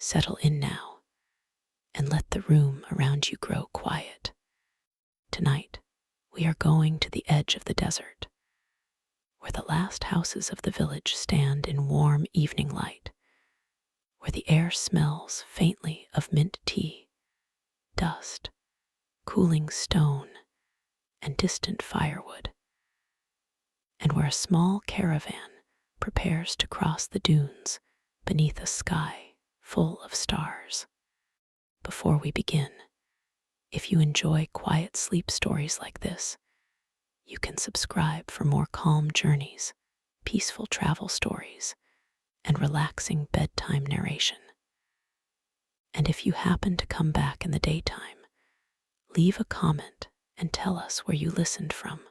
Settle in now and let the room around you grow quiet. Tonight, we are going to the edge of the desert, where the last houses of the village stand in warm evening light, where the air smells faintly of mint tea, dust, cooling stone, and distant firewood, and where a small caravan prepares to cross the dunes beneath a sky full of stars. Before we begin, if you enjoy quiet sleep stories like this, you can subscribe for more calm journeys, peaceful travel stories, and relaxing bedtime narration. And if you happen to come back in the daytime, leave a comment and tell us where you listened from,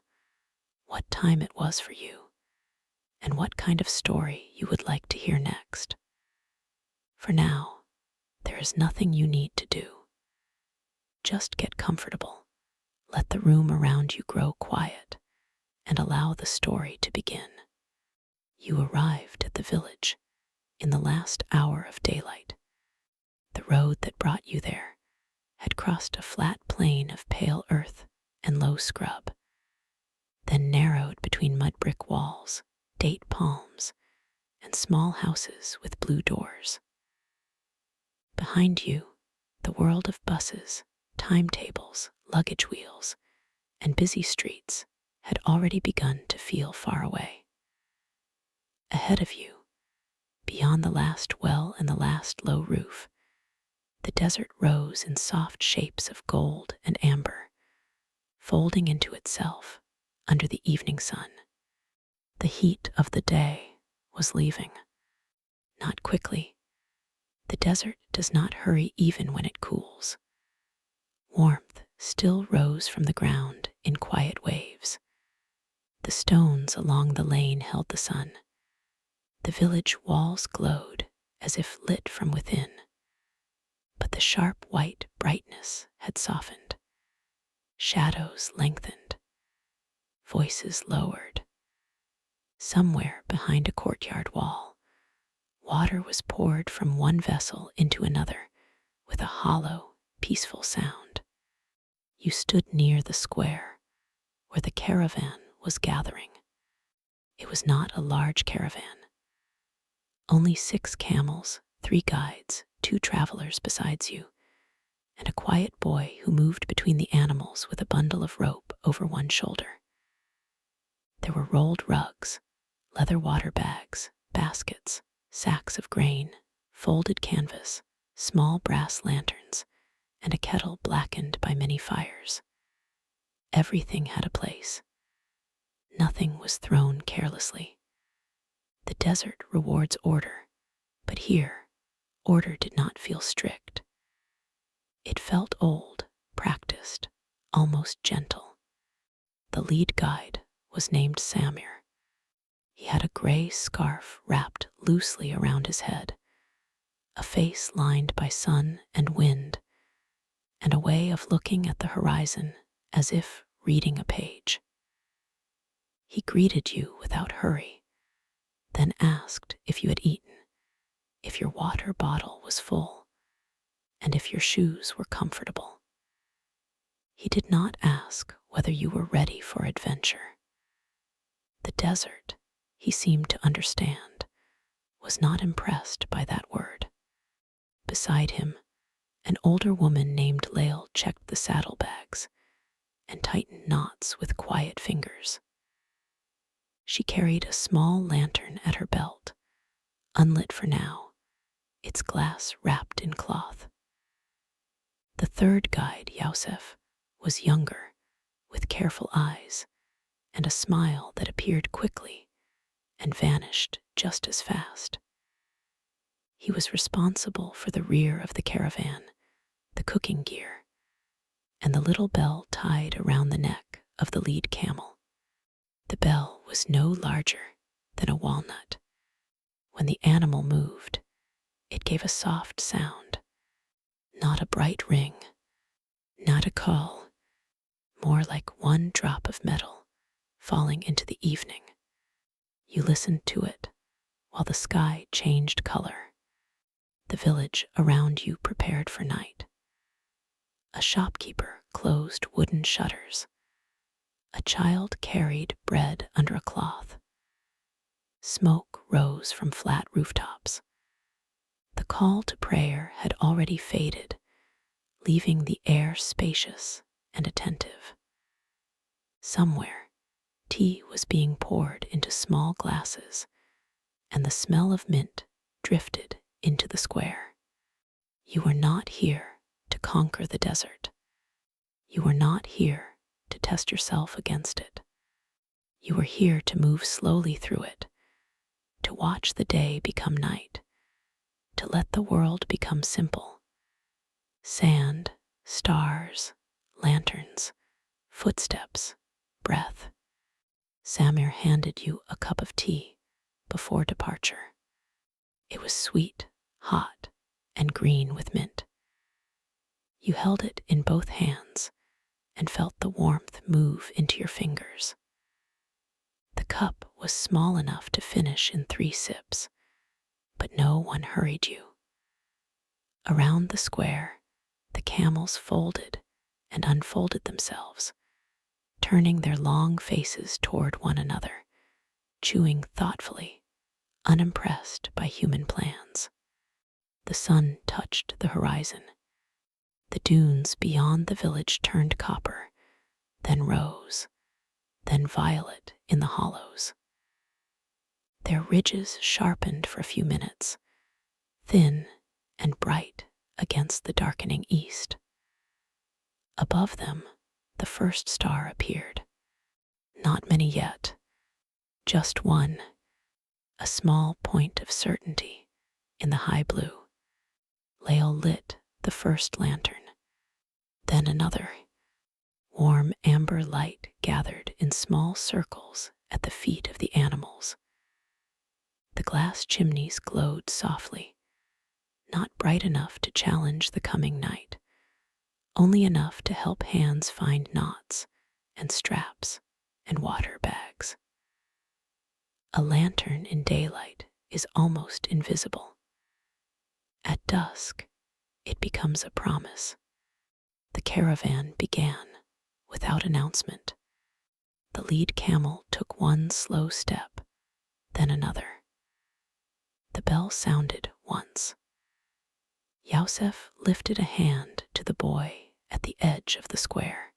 what time it was for you, and what kind of story you would like to hear next. For now, there is nothing you need to do. Just get comfortable, let the room around you grow quiet, and allow the story to begin. You arrived at the village in the last hour of daylight. The road that brought you there had crossed a flat plain of pale earth and low scrub, then narrowed between mud brick walls, date palms, and small houses with blue doors. Behind you, the world of buses, timetables, luggage wheels, and busy streets had already begun to feel far away. Ahead of you, beyond the last well and the last low roof, the desert rose in soft shapes of gold and amber, folding into itself under the evening sun. The heat of the day was leaving. Not quickly. The desert does not hurry even when it cools. Warmth still rose from the ground in quiet waves. The stones along the lane held the sun. The village walls glowed as if lit from within. But the sharp white brightness had softened. Shadows lengthened. Voices lowered. Somewhere behind a courtyard wall, water was poured from one vessel into another with a hollow, peaceful sound. You stood near the square where the caravan was gathering. It was not a large caravan. Only 6 camels, 3 guides, 2 travelers besides you, and a quiet boy who moved between the animals with a bundle of rope over one shoulder. There were rolled rugs, leather water bags, baskets, sacks of grain, folded canvas, small brass lanterns, and a kettle blackened by many fires. Everything had a place. Nothing was thrown carelessly. The desert rewards order, but here, order did not feel strict. It felt old, practiced, almost gentle. The lead guide was named Samir. He had a gray scarf wrapped loosely around his head, a face lined by sun and wind, and a way of looking at the horizon as if reading a page. He greeted you without hurry, then asked if you had eaten, if your water bottle was full, and if your shoes were comfortable. He did not ask whether you were ready for adventure. The desert, he seemed to understand, was not impressed by that word. Beside him, an older woman named Lael checked the saddlebags and tightened knots with quiet fingers. She carried a small lantern at her belt, unlit for now, its glass wrapped in cloth. The third guide, Yosef, was younger, with careful eyes and a smile that appeared quickly and vanished just as fast. He was responsible for the rear of the caravan, the cooking gear, and the little bell tied around the neck of the lead camel. The bell was no larger than a walnut. When the animal moved, it gave a soft sound, not a bright ring, not a call, more like one drop of metal falling into the evening. You listened to it while the sky changed color. The village around you prepared for night. A shopkeeper closed wooden shutters. A child carried bread under a cloth. Smoke rose from flat rooftops. The call to prayer had already faded, leaving the air spacious and attentive. Somewhere, tea was being poured into small glasses, and the smell of mint drifted into the square. You were not here to conquer the desert. You were not here to test yourself against it. You were here to move slowly through it, to watch the day become night, to let the world become simple. Sand, stars, lanterns, footsteps, breath. Samir handed you a cup of tea before departure. It was sweet, hot, and green with mint. You held it in both hands and felt the warmth move into your fingers. The cup was small enough to finish in 3 sips, but no one hurried you. Around the square, the camels folded and unfolded themselves, turning their long faces toward one another, chewing thoughtfully, unimpressed by human plans. The sun touched the horizon. The dunes beyond the village turned copper, then rose, then violet in the hollows. Their ridges sharpened for a few minutes, thin and bright against the darkening east. Above them, the first star appeared. Not many yet, just one, a small point of certainty in the high blue. Lael lit the first lantern, then another. Warm amber light gathered in small circles at the feet of the animals. The glass chimneys glowed softly, not bright enough to challenge the coming night, only enough to help hands find knots and straps and water bags. A lantern in daylight is almost invisible. At dusk, it becomes a promise. The caravan began without announcement. The lead camel took one slow step, then another. The bell sounded once. Yusef lifted a hand to the boy at the edge of the square.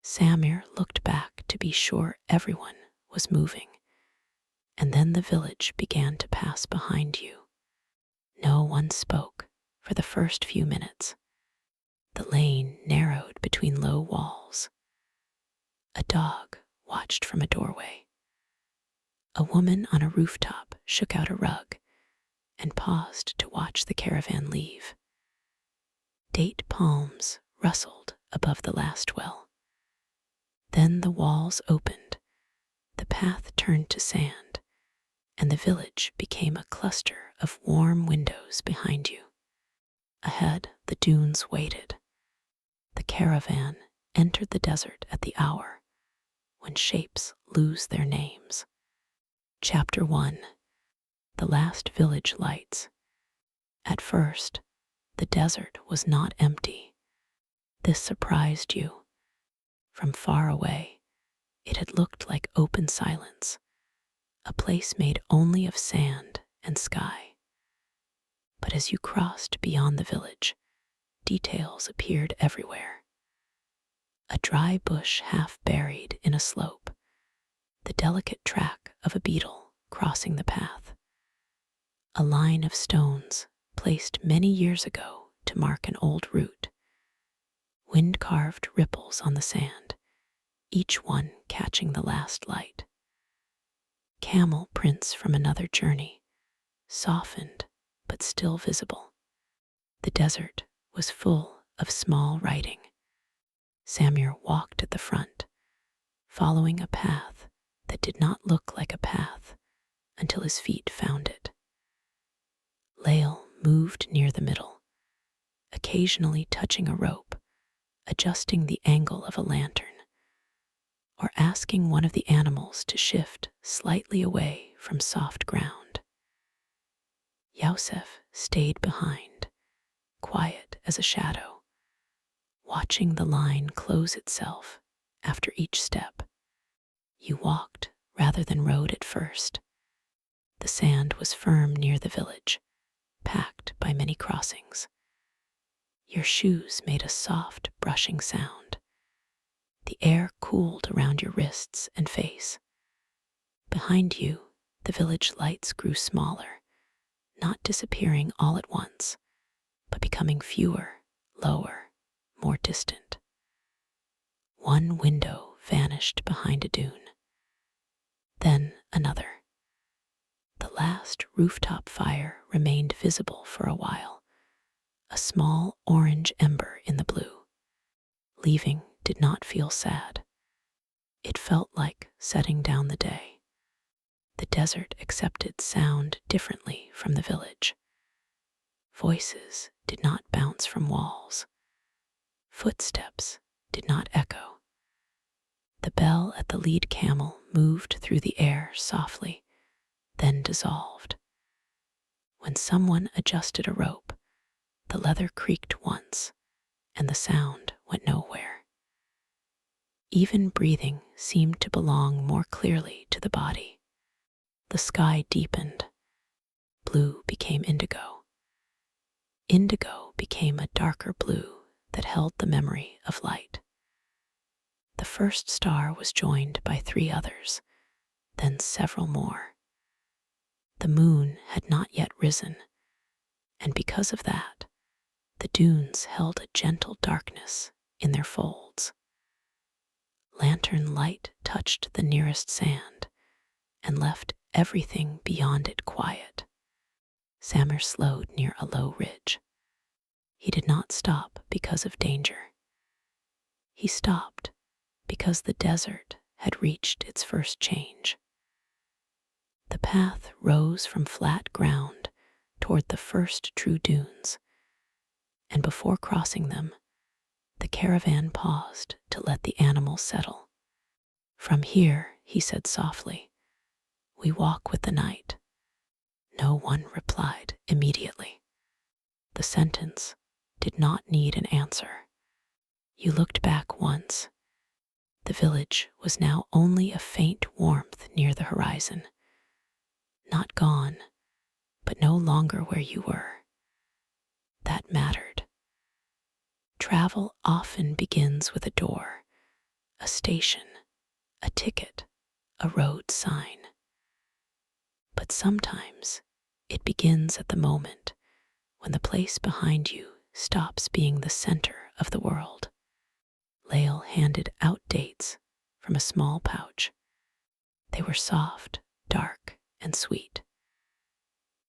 Samir looked back to be sure everyone was moving, and then the village began to pass behind you. No one spoke for the first few minutes. The lane narrowed between low walls. A dog watched from a doorway. A woman on a rooftop shook out a rug and paused to watch the caravan leave. Date palms rustled above the last well. Then the walls opened, the path turned to sand, and the village became a cluster of warm windows behind you. Ahead, the dunes waited. The caravan entered the desert at the hour when shapes lose their names. Chapter 1. The Last Village Lights. At first, the desert was not empty. This surprised you. From far away, it had looked like open silence, a place made only of sand and sky. But as you crossed beyond the village, details appeared everywhere. A dry bush half buried in a slope, the delicate track of a beetle crossing the path. A line of stones placed many years ago to mark an old route. Wind-carved ripples on the sand, each one catching the last light. Camel prints from another journey, softened but still visible. The desert was full of small writing. Samir walked at the front, following a path that did not look like a path until his feet found it. Lael moved near the middle, occasionally touching a rope, adjusting the angle of a lantern, or asking one of the animals to shift slightly away from soft ground. Yusef stayed behind, quiet as a shadow, watching the line close itself after each step. You walked rather than rode at first. The sand was firm near the village, packed by many crossings. Your shoes made a soft, brushing sound. The air cooled around your wrists and face. Behind you, the village lights grew smaller, not disappearing all at once, but becoming fewer, lower, more distant. One window vanished behind a dune, then another. The last rooftop fire remained visible for a while, a small orange ember in the blue. Leaving did not feel sad. It felt like setting down the day. The desert accepted sound differently from the village. Voices did not bounce from walls. Footsteps did not echo. The bell at the lead camel moved through the air softly, then dissolved. When someone adjusted a rope, the leather creaked once, and the sound went nowhere. Even breathing seemed to belong more clearly to the body. The sky deepened. Blue became indigo. Indigo became a darker blue that held the memory of light. The first star was joined by 3 others, then several more. The moon had not yet risen, and because of that, the dunes held a gentle darkness in their folds. Lantern light touched the nearest sand and left everything beyond it quiet. Samir slowed near a low ridge. He did not stop because of danger. He stopped because the desert had reached its first change. The path rose from flat ground toward the first true dunes, and before crossing them, the caravan paused to let the animals settle. "From here," he said softly, "we walk with the night." No one replied immediately. The sentence did not need an answer. You looked back once. The village was now only a faint warmth near the horizon. Not gone, but no longer where you were. That mattered. Travel often begins with a door, a station, a ticket, a road sign. But sometimes it begins at the moment when the place behind you stops being the center of the world. Lael handed out dates from a small pouch. They were soft, dark, and sweet.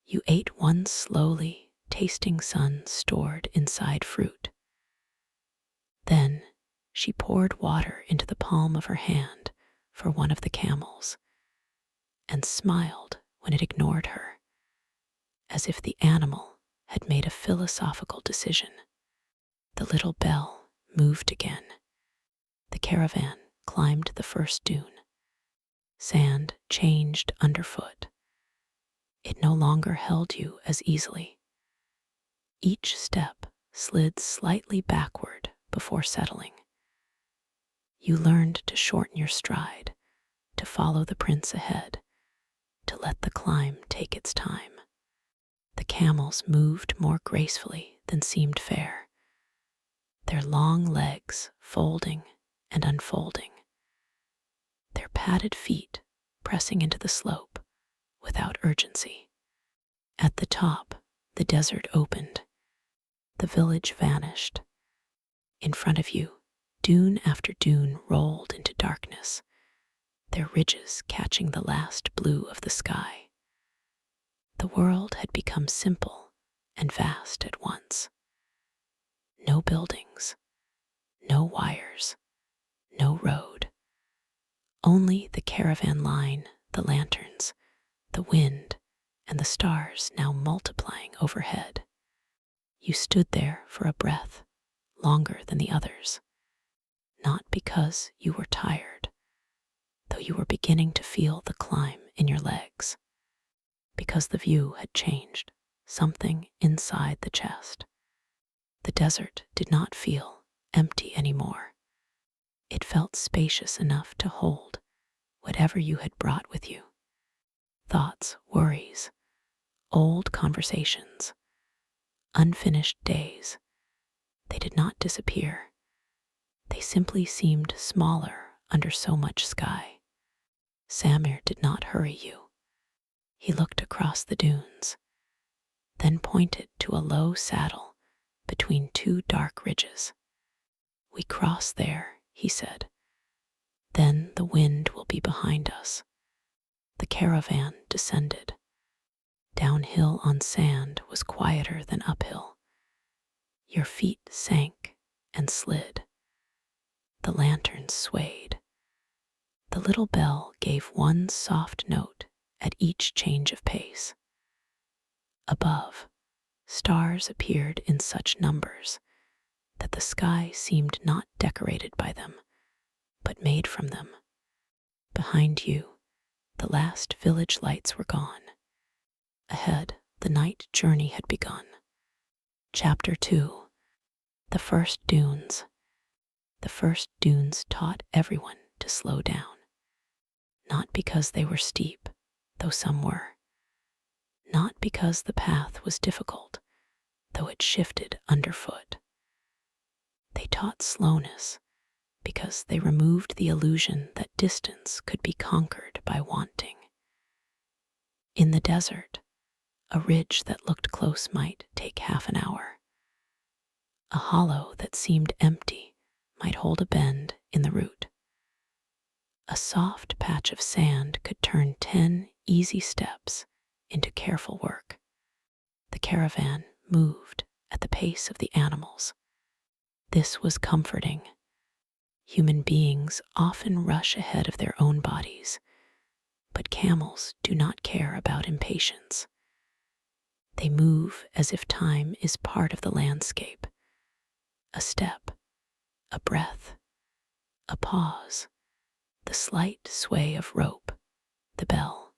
You ate one slowly, tasting sun stored inside fruit. Then she poured water into the palm of her hand for one of the camels and smiled when it ignored her, as if the animal had made a philosophical decision. The little bell moved again. The caravan climbed the first dune. Sand changed underfoot. It no longer held you as easily. Each step slid slightly backward before settling. You learned to shorten your stride, to follow the prince ahead, to let the climb take its time. The camels moved more gracefully than seemed fair, their long legs folding and unfolding, their padded feet pressing into the slope without urgency. At the top, the desert opened. The village vanished. In front of you, dune after dune rolled into darkness, their ridges catching the last blue of the sky. The world had become simple and vast at once. No buildings, no wires, no road. Only the caravan line, the lanterns, the wind, and the stars now multiplying overhead. You stood there for a breath, longer than the others, not because you were tired, though you were beginning to feel the climb in your legs, because the view had changed. something inside the chest. The desert did not feel empty anymore. It felt spacious enough to hold whatever you had brought with you. Thoughts, worries, old conversations, unfinished days. They did not disappear. They simply seemed smaller under so much sky. Samir did not hurry you. He looked across the dunes, then pointed to a low saddle between two dark ridges. "We cross there," he said. "Then the wind will be behind us." The caravan descended. Downhill on sand was quieter than uphill. Your feet sank and slid. The lanterns swayed. The little bell gave one soft note at each change of pace. Above, stars appeared in such numbers that the sky seemed not decorated by them, but made from them. Behind you, the last village lights were gone. Ahead, the night journey had begun. Chapter 2. The First Dunes. The first dunes taught everyone to slow down. Not because they were steep, though some were. Not because the path was difficult, though it shifted underfoot. They taught slowness because they removed the illusion that distance could be conquered by wanting. In the desert, a ridge that looked close might take half an hour. A hollow that seemed empty might hold a bend in the route. A soft patch of sand could turn 10 easy steps into careful work. The caravan moved at the pace of the animals. This was comforting. Human beings often rush ahead of their own bodies, but camels do not care about impatience. They move as if time is part of the landscape. A step, a breath, a pause, the slight sway of rope, the bell.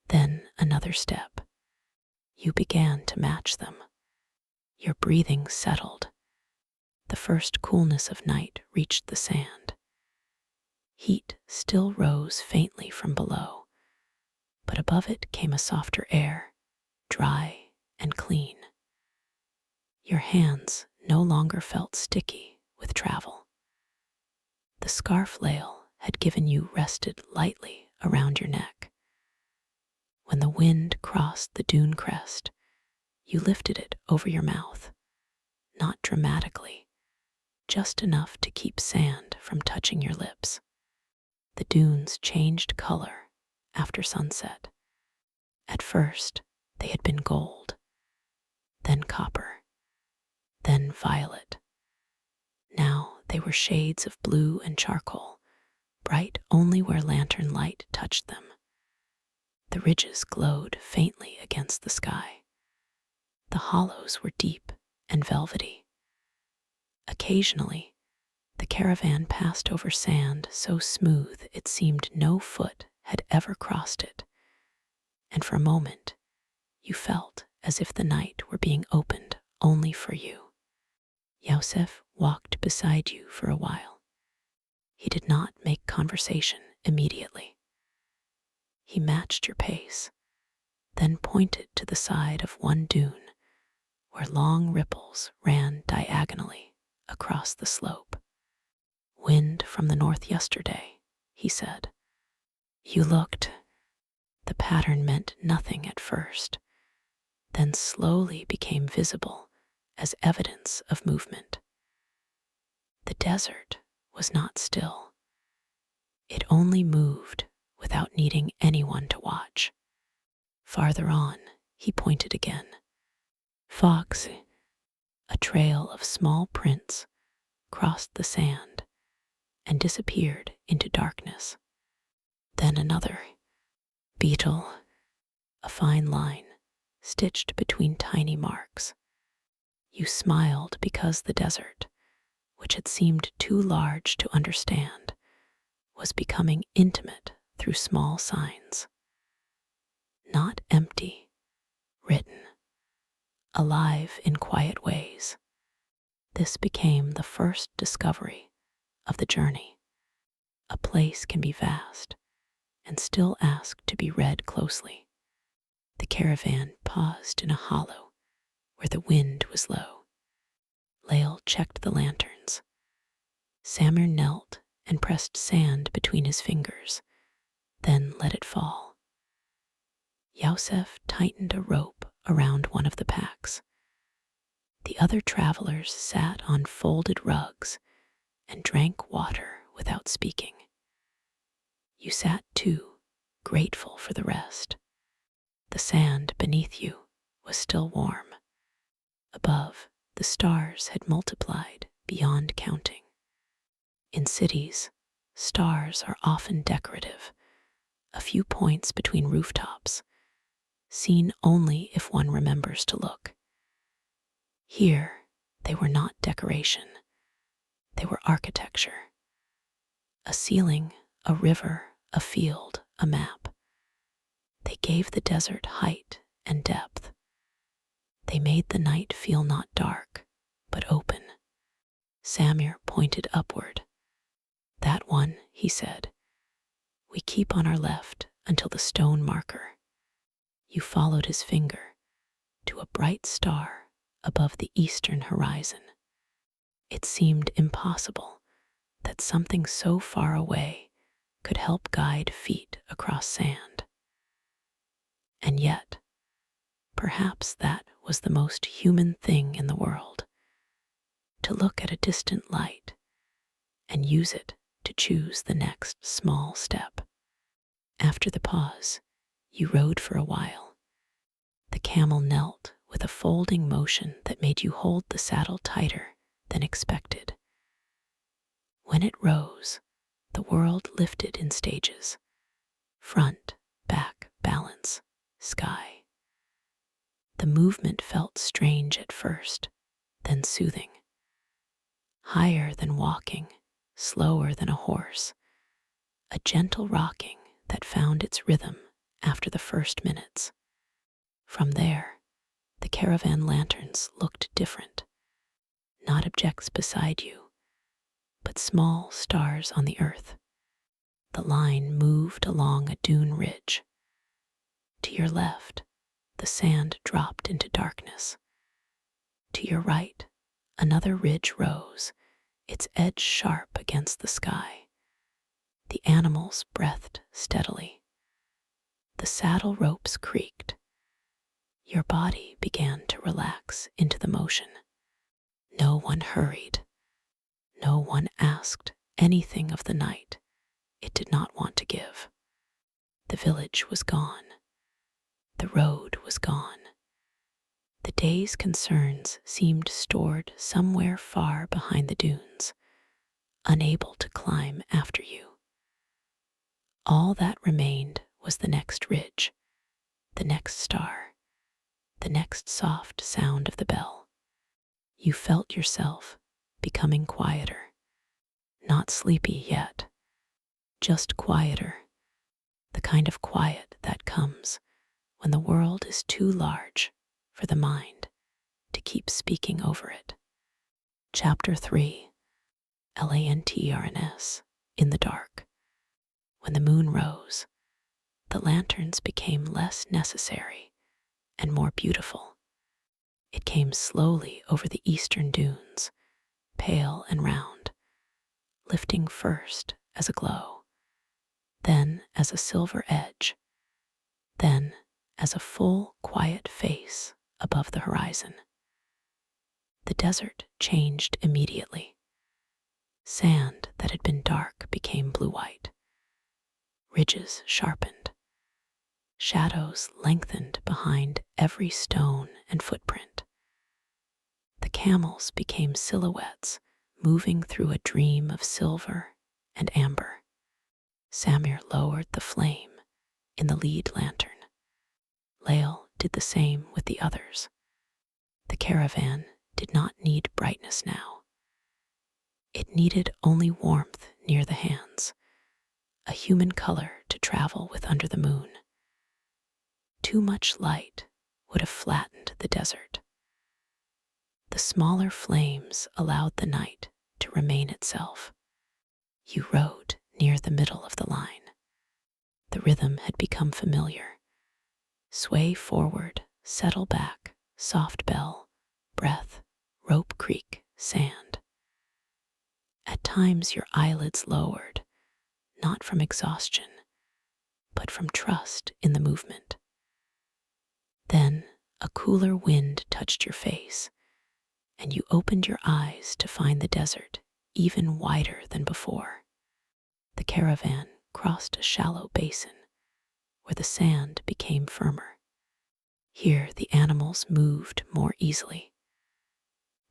Then another step. You began to match them. Your breathing settled. The first coolness of night reached the sand. Heat still rose faintly from below, but above it came a softer air, dry and clean. Your hands no longer felt sticky with travel. The scarf lail had given you rested lightly around your neck. When the wind crossed the dune crest, you lifted it over your mouth, not dramatically, just enough to keep sand from touching your lips. The dunes changed color after sunset. At first, they had been gold, then copper, then violet. Now they were shades of blue and charcoal, bright only where lantern light touched them. The ridges glowed faintly against the sky. The hollows were deep and velvety. Occasionally, the caravan passed over sand so smooth it seemed no foot had ever crossed it, and for a moment you felt as if the night were being opened only for you. Yosef walked beside you for a while. He did not make conversation immediately. He matched your pace, then pointed to the side of one dune where long ripples ran diagonally across the slope. "Wind from the north yesterday," he said. You looked. The pattern meant nothing at first, then slowly became visible as evidence of movement. The desert was not still. It only moved without needing anyone to watch. Farther on, he pointed again. Fox, a trail of small prints, crossed the sand and disappeared into darkness. Then another. Beetle, a fine line, stitched between tiny marks. You smiled because the desert, which had seemed too large to understand, was becoming intimate through small signs. Not empty, written, alive in quiet ways. This became the first discovery of the journey. A place can be vast and still ask to be read closely. The caravan paused in a hollow where the wind was low. Lael checked the lanterns. Samir knelt and pressed sand between his fingers, then let it fall. Yosef tightened a rope around one of the packs. The other travelers sat on folded rugs and drank water without speaking. You sat too, grateful for the rest. The sand beneath you was still warm. Above, the stars had multiplied beyond counting. In cities, stars are often decorative, a few points between rooftops, seen only if one remembers to look. Here, they were not decoration. They were architecture. A ceiling, a river, a field, a map. They gave the desert height and depth. They made the night feel not dark, but open. Samir pointed upward. That one, he said. We keep on our left until the stone marker. You followed his finger to a bright star above the eastern horizon. It seemed impossible that something so far away could help guide feet across sand. And yet, perhaps that was the most human thing in the world, to look at a distant light and use it to choose the next small step. After the pause, you rode for a while. The camel knelt with a folding motion that made you hold the saddle tighter than expected. When it rose, the world lifted in stages: front, back, balance, sky. The movement felt strange at first, then soothing. Higher than walking, slower than a horse, a gentle rocking that found its rhythm after the first minutes. From there, the caravan lanterns looked different. Not objects beside you, but small stars on the earth. The line moved along a dune ridge. To your left, the sand dropped into darkness. To your right, another ridge rose, its edge sharp against the sky. The animals breathed steadily. The saddle ropes creaked. Your body began to relax into the motion. No one hurried. No one asked anything of the night it did not want to give. The village was gone. The road was gone. The day's concerns seemed stored somewhere far behind the dunes, unable to climb after you. All that remained was the next ridge, the next star, the next soft sound of the bell. You felt yourself becoming quieter, not sleepy yet, just quieter, the kind of quiet that comes when the world is too large for the mind to keep speaking over it. Chapter 3, Lanterns, in the dark. When the moon rose, the lanterns became less necessary and more beautiful. It came slowly over the eastern dunes, pale and round, lifting first as a glow, then as a silver edge, then as a full, quiet face above the horizon. The desert changed immediately. Sand that had been dark became blue-white. Ridges sharpened. Shadows lengthened behind every stone and footprint. The camels became silhouettes moving through a dream of silver and amber. Samir lowered the flame in the lead lantern. Lael did the same with the others. The caravan did not need brightness now. It needed only warmth near the hands, a human color to travel with under the moon. Too much light would have flattened the desert. The smaller flames allowed the night to remain itself. You rode near the middle of the line. The rhythm had become familiar. Sway forward, settle back, soft bell, breath, rope creak, sand. At times your eyelids lowered, not from exhaustion, but from trust in the movement. Then a cooler wind touched your face, and you opened your eyes to find the desert even wider than before. The caravan crossed a shallow basin where the sand became firmer. Here the animals moved more easily.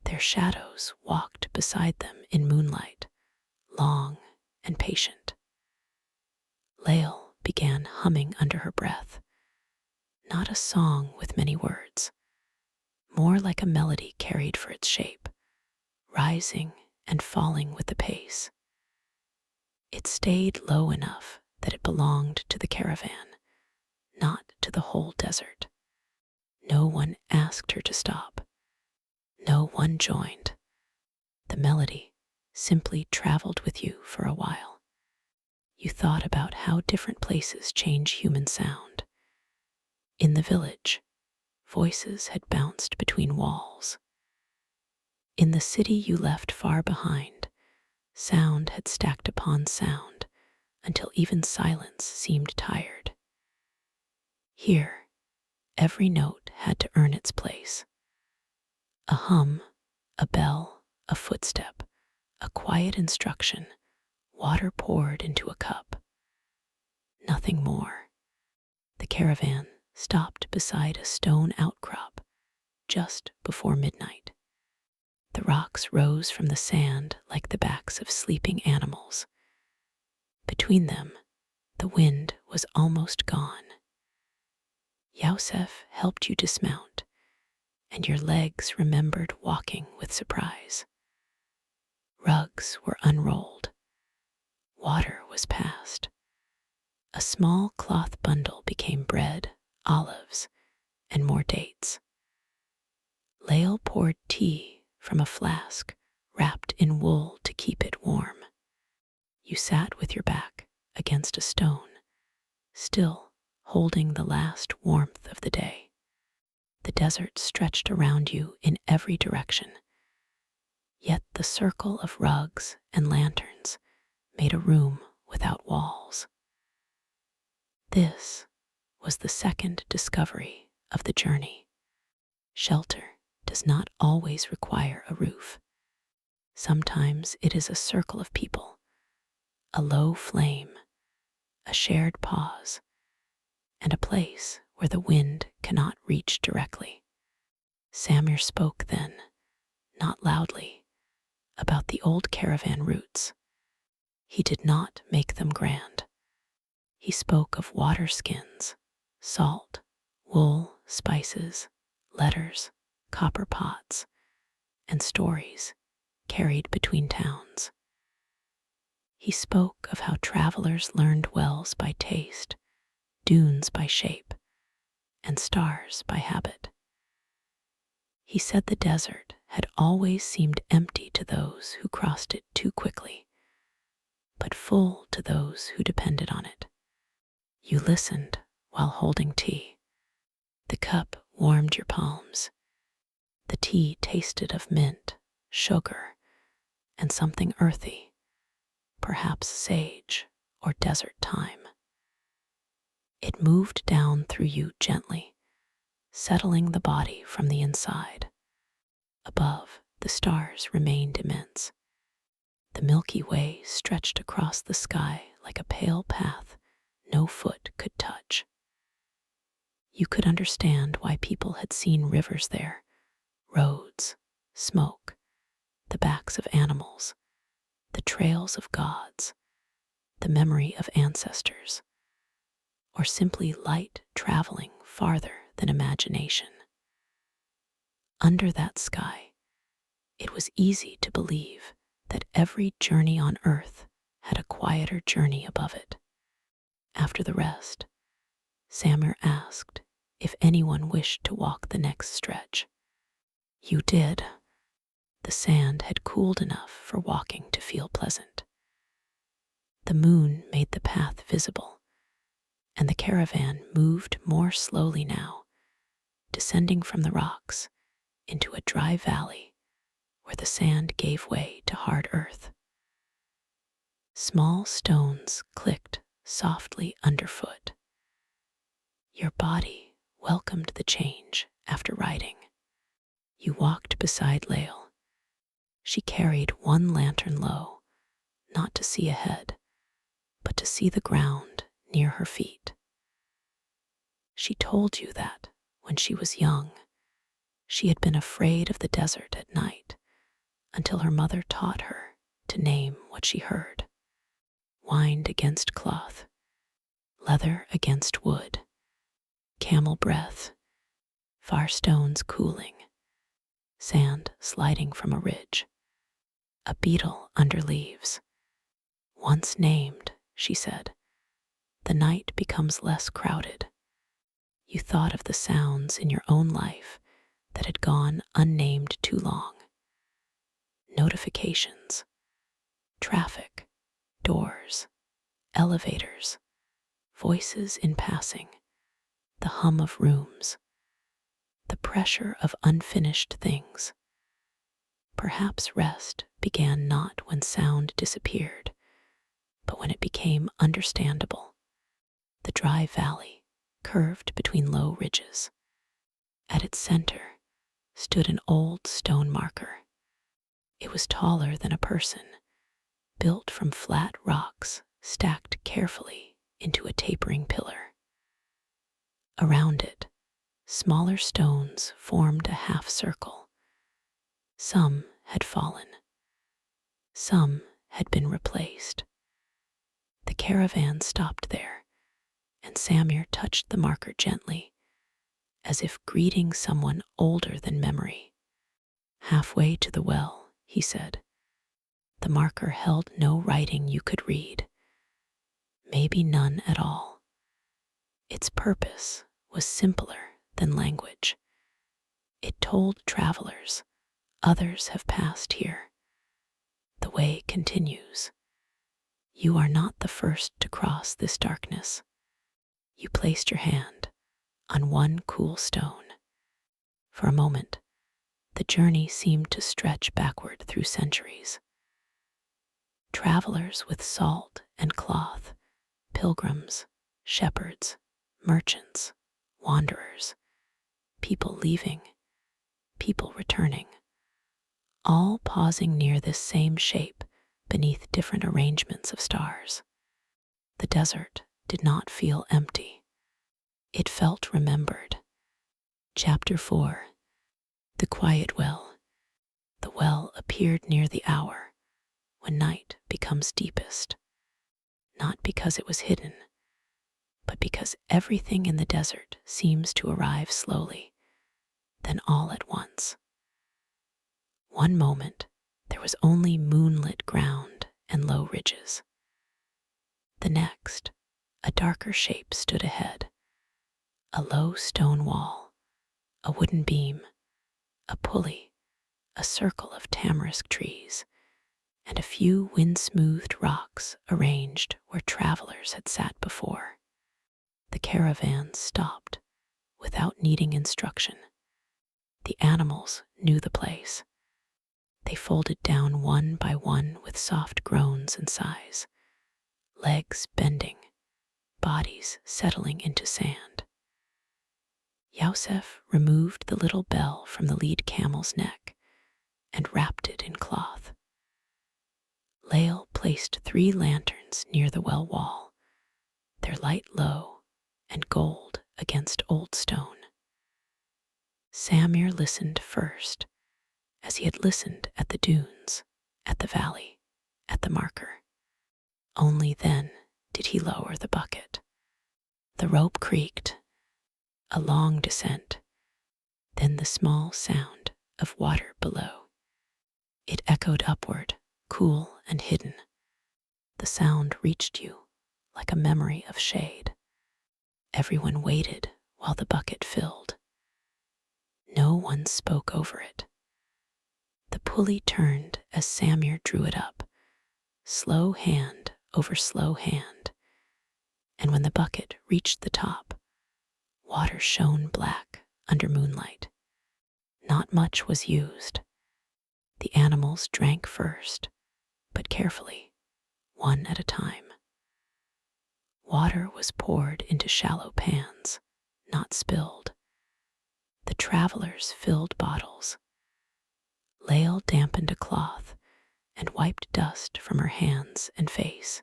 Their shadows walked beside them in moonlight, long and patient. Lael began humming under her breath, not a song with many words, more like a melody carried for its shape, rising and falling with the pace. It stayed low enough that it belonged to the caravan, not to the whole desert. No one asked her to stop. No one joined. The melody simply traveled with you for a while. You thought about how different places change human sound. In the village, voices had bounced between walls. In the city you left far behind, sound had stacked upon sound until even silence seemed tired. Here, every note had to earn its place. A hum, a bell, a footstep, a quiet instruction, water poured into a cup. Nothing more. The caravan stopped beside a stone outcrop just before midnight. The rocks rose from the sand like the backs of sleeping animals. Between them, the wind was almost gone. Yosef helped you dismount, and your legs remembered walking with surprise. Rugs were unrolled. Water was passed. A small cloth bundle became bread, olives, and more dates. Lael poured tea from a flask wrapped in wool to keep it warm. You sat with your back against a stone, still holding the last warmth of the day. The desert stretched around you in every direction, yet the circle of rugs and lanterns made a room without walls. This was the second discovery of the journey. Shelter does not always require a roof. Sometimes it is a circle of people, a low flame, a shared pause, and a place where the wind cannot reach directly. Samir spoke then, not loudly, about the old caravan routes. He did not make them grand. He spoke of water skins, salt, wool, spices, letters, copper pots, and stories carried between towns. He spoke of how travelers learned wells by taste, dunes by shape, and stars by habit. He said the desert had always seemed empty to those who crossed it too quickly, but full to those who depended on it. You listened while holding tea. The cup warmed your palms. The tea tasted of mint, sugar, and something earthy, perhaps sage or desert thyme. It moved down through you gently, settling the body from the inside. Above, the stars remained immense. The Milky Way stretched across the sky like a pale path no foot could touch. You could understand why people had seen rivers there, roads, smoke, the backs of animals, the trails of gods, the memory of ancestors, or simply light traveling farther than imagination. Under that sky, it was easy to believe that every journey on earth had a quieter journey above it. After the rest, Samir asked if anyone wished to walk the next stretch. You did, The sand had cooled enough for walking to feel pleasant. The moon made the path visible, and the caravan moved more slowly now, descending from the rocks into a dry valley where the sand gave way to hard earth. Small stones clicked softly underfoot. Your body welcomed the change after riding. You walked beside Lael. She carried one lantern low, not to see ahead, but to see the ground near her feet. She told you that, when she was young, she had been afraid of the desert at night until her mother taught her to name what she heard. Wind against cloth, leather against wood, camel breath, far stones cooling, sand sliding from a ridge, a beetle under leaves. Once named, she said, the night becomes less crowded. You thought of the sounds in your own life that had gone unnamed too long. Notifications, traffic, doors, elevators, voices in passing, the hum of rooms, the pressure of unfinished things. Perhaps rest began not when sound disappeared, but when it became understandable. The dry valley curved between low ridges. At its center stood an old stone marker. It was taller than a person, built from flat rocks stacked carefully into a tapering pillar. Around it, smaller stones formed a half circle. Some had fallen. Some had been replaced. The caravan stopped there, and Samir touched the marker gently, as if greeting someone older than memory. Halfway to the well, he said. The marker held no writing you could read, maybe none at all. Its purpose was simpler than language. It told travelers, others have passed here. The way continues. You are not the first to cross this darkness. You placed your hand on one cool stone. For a moment, the journey seemed to stretch backward through centuries. Travelers with salt and cloth, pilgrims, shepherds, merchants, wanderers, people leaving, people returning, all pausing near this same shape beneath different arrangements of stars. The desert did not feel empty. It felt remembered. Chapter 4. The Quiet Well. The well appeared near the hour when night becomes deepest, not because it was hidden, but because everything in the desert seems to arrive slowly, then all at once. One moment, there was only moonlit ground and low ridges. The next, a darker shape stood ahead. A low stone wall, a wooden beam, a pulley, a circle of tamarisk trees, and a few wind-smoothed rocks arranged where travelers had sat before. The caravan stopped without needing instruction. The animals knew the place. They folded down one by one with soft groans and sighs, legs bending, bodies settling into sand. Yosef removed the little bell from the lead camel's neck and wrapped it in cloth. Lael placed 3 lanterns near the well wall, their light low and gold against old stone. Samir listened first, as he had listened at the dunes, at the valley, at the marker. Only then did he lower the bucket. The rope creaked, a long descent, then the small sound of water below. It echoed upward, cool and hidden. The sound reached you like a memory of shade. Everyone waited while the bucket filled. No one spoke over it. The pulley turned as Samir drew it up, slow hand over slow hand, and when the bucket reached the top, water shone black under moonlight. Not much was used. The animals drank first, but carefully, one at a time. Water was poured into shallow pans, not spilled. The travelers filled bottles. Lael dampened a cloth and wiped dust from her hands and face.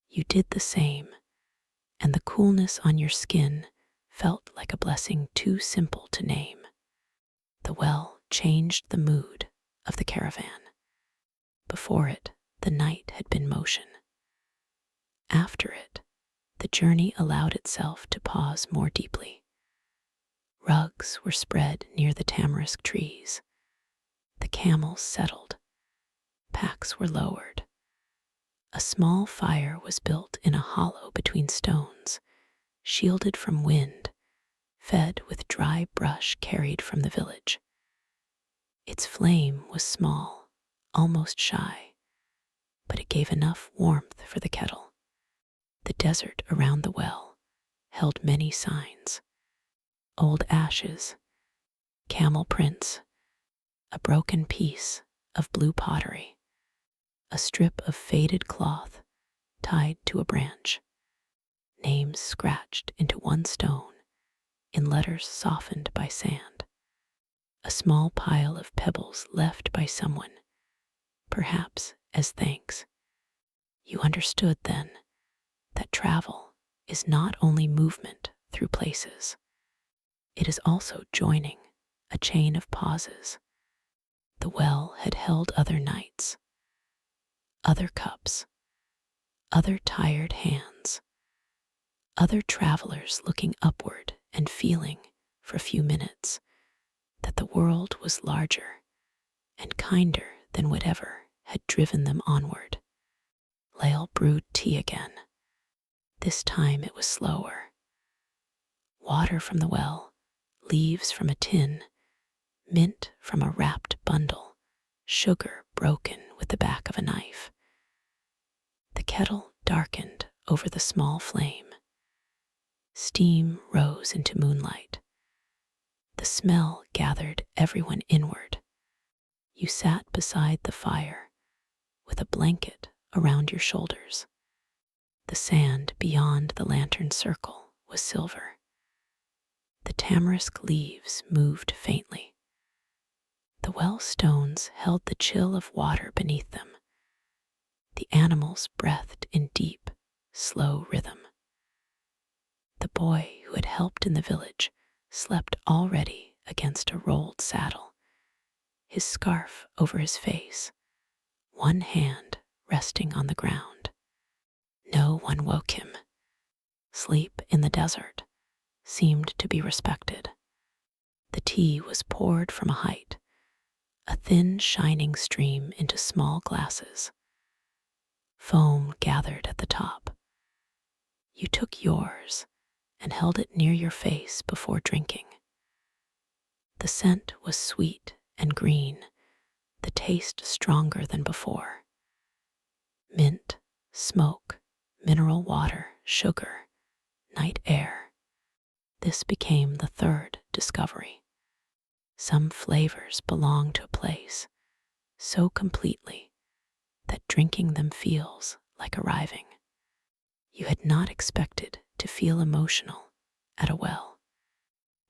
You did the same, and the coolness on your skin felt like a blessing too simple to name. The well changed the mood of the caravan. Before it, the night had been motion. After it, the journey allowed itself to pause more deeply. Rugs were spread near the tamarisk trees. The camels settled. Packs were lowered. A small fire was built in a hollow between stones, shielded from wind, fed with dry brush carried from the village. Its flame was small, almost shy, but it gave enough warmth for the kettle. The desert around the well held many signs: old ashes, camel prints, a broken piece of blue pottery, a strip of faded cloth tied to a branch, names scratched into one stone in letters softened by sand, a small pile of pebbles left by someone, perhaps as thanks. You understood then that travel is not only movement through places, it is also joining a chain of pauses. The well had held other nights, other cups, other tired hands, other travelers looking upward and feeling for a few minutes that the world was larger and kinder than whatever had driven them onward. Lael brewed tea again. This time it was slower. Water from the well, leaves from a tin, mint from a wrapped bundle, sugar broken with the back of a knife. The kettle darkened over the small flame. Steam rose into moonlight. The smell gathered everyone inward. You sat beside the fire with a blanket around your shoulders. The sand beyond the lantern circle was silver. The tamarisk leaves moved faintly. The well stones held the chill of water beneath them. The animals breathed in deep, slow rhythm. The boy who had helped in the village slept already against a rolled saddle, his scarf over his face, one hand resting on the ground. No one woke him. Sleep in the desert seemed to be respected. The tea was poured from a height, a thin shining stream into small glasses. Foam gathered at the top. You took yours and held it near your face before drinking. The scent was sweet and green, the taste stronger than before. Mint, smoke, mineral water, sugar, night air. This became the third discovery. Some flavors belong to a place so completely that drinking them feels like arriving. You had not expected to feel emotional at a well,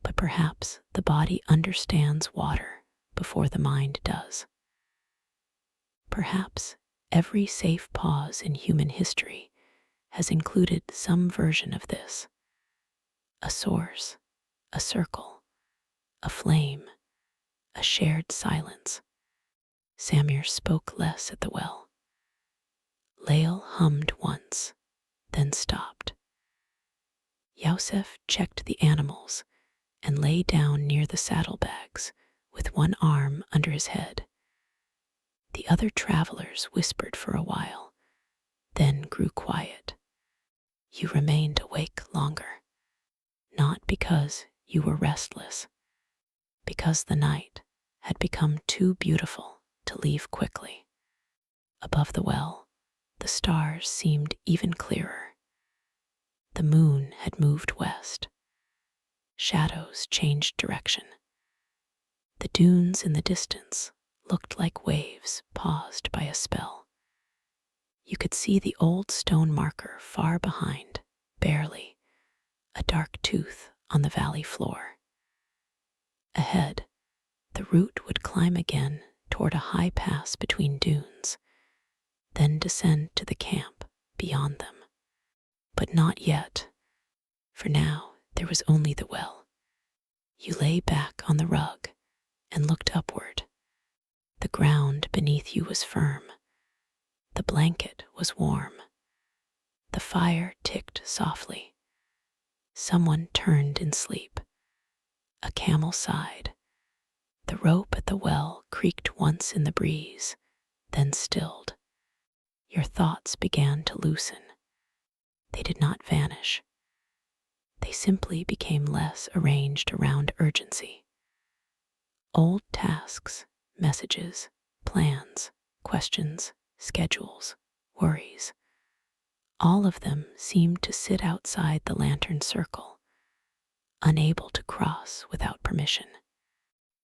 but perhaps the body understands water before the mind does. Perhaps every safe pause in human history has included some version of this: a source, a circle, a flame, a shared silence. Samir spoke less at the well. Lael hummed once, then stopped. Yosef checked the animals and lay down near the saddlebags with one arm under his head. The other travelers whispered for a while, then grew quiet. You remained awake longer, not because you were restless, because the night had become too beautiful to leave quickly. Above the well, the stars seemed even clearer. The moon had moved west. Shadows changed direction. The dunes in the distance looked like waves paused by a spell. You could see the old stone marker far behind, barely, a dark tooth on the valley floor. Ahead, the route would climb again toward a high pass between dunes, then descend to the camp beyond them. But not yet. For now, there was only the well. You lay back on the rug and looked upward. The ground beneath you was firm. The blanket was warm. The fire ticked softly. Someone turned in sleep. A camel sighed. The rope at the well creaked once in the breeze, then stilled. Your thoughts began to loosen. They did not vanish. They simply became less arranged around urgency. Old tasks, messages, plans, questions, schedules, worries, all of them seemed to sit outside the lantern circle, unable to cross without permission.